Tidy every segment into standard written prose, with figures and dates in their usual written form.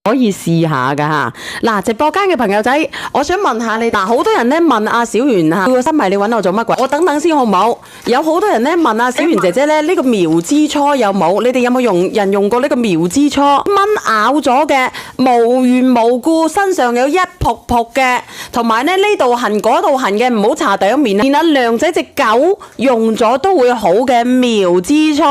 可以試下噶吓。嗱，直播間嘅朋友仔，我想問下你，好多人咧問阿小圓吓，個新米你搵我做乜鬼？我等等先好唔好？有好多人咧問阿小圓姐姐咧，呢個苗之初有冇？你哋有冇用過呢個苗之初？蚊咬咗嘅，無緣無故身上有一仆仆嘅，同埋咧呢度痕嗰度痕嘅，唔好搽第一面啊！連阿亮仔隻狗用咗都會好嘅苗之初，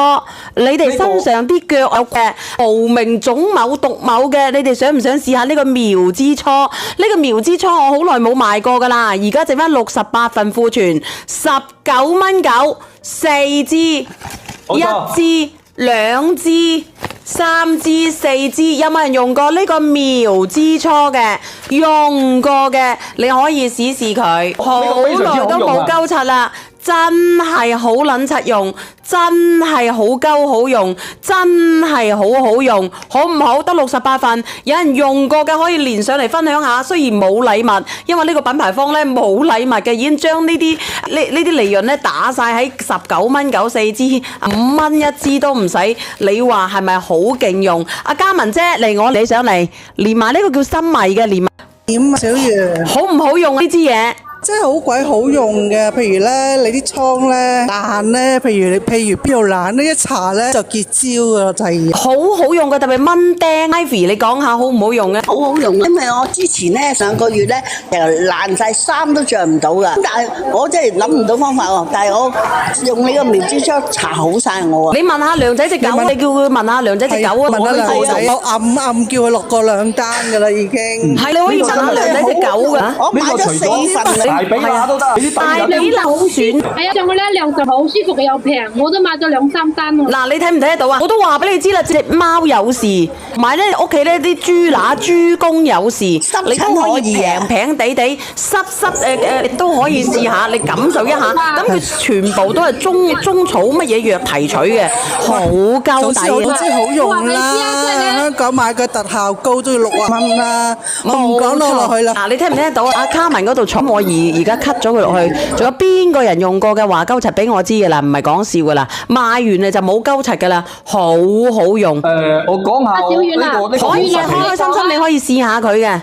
你哋身上啲腳有嘅無名腫某毒某嘅，你哋想唔想試下呢個苗之初？呢個苗之初我好耐冇賣過噶啦，而家剩翻68份庫存，19蚊9，4支、1支、2支、3支、4支，有冇人用過呢個苗之初嘅？用過嘅你可以試試佢，好耐都冇鳩柒啦。真係好撚柒用，真係好鳩好用，真係好好用，好唔好？得68份，有人用過嘅可以連上嚟分享下。雖然冇禮物，因為呢個品牌方咧冇禮物嘅，已經將呢啲利潤咧打晒喺19蚊9 4支，5蚊1支都唔使。你話係咪好勁用？阿嘉文姐嚟，你上嚟連埋呢個叫新米嘅連埋。點啊，小圓？好唔好用呢支嘢？真係好鬼好用嘅，譬如咧你啲瘡咧爛咧，譬如邊度爛咧，一搽咧就結焦噶啦，就係好好用嘅，特別蚊釘。Ivy， 你講下好唔好用咧？好好用，因為我之前咧上個月咧就爛晒，衫都着唔到噶。但係我真係諗唔到方法喎。但係我用呢個苗之初搽好晒我啊！你問下梁仔隻狗，你叫佢問下梁仔隻狗啊！問下梁仔，我暗叫佢落過2單噶啦，已經。係你可以問下梁仔隻狗噶。我買咗4份。大髀乸都得，大髀乸好選。係啊，上個呢量就好舒服又平，我都買咗2、3單喎。嗱，你睇唔睇得到啊？我都話俾你知啦，隻貓有事，買咧屋企咧啲豬乸豬公有事，你都可以平平地濕都可以試下，你感受一下。咁佢全部都係中草乜嘢藥提取嘅，好夠抵。我知好用啦，香港買個特效膏都要60蚊啦，我唔講落去啦。嗱，你聽唔聽得到啊？阿卡文嗰度寵我而家 cut 咗佢落去，仲有邊個人用過嘅話鳩柒俾我知嘅啦，唔係講笑噶啦，賣完啊就冇鳩柒噶啦，好好用。我講下小遠啊，可以嘅，開開心心你可以試下佢嘅。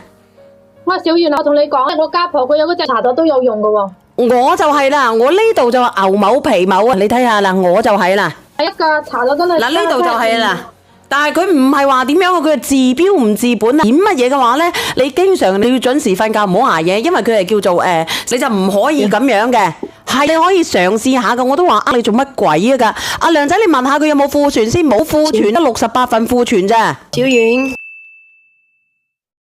哇，小遠啊，我同你講，我家婆佢有嗰隻茶豆都有用嘅喎。我就係啦，我呢度就話牛某皮某啊，你睇下啦，我就係啦。係一個茶豆真係。嗱，呢度就係啦。但係佢唔係話點樣嘅，佢係治標唔治本啊！點乜嘢嘅話咧，你經常你要準時瞓覺，唔好捱夜，因為佢係叫做你就唔可以咁樣嘅。係你可以嘗試下嘅，我都話你做乜鬼啊㗎？阿梁仔，你問下佢有冇庫存先，冇庫存，得68份庫存咋。小遠。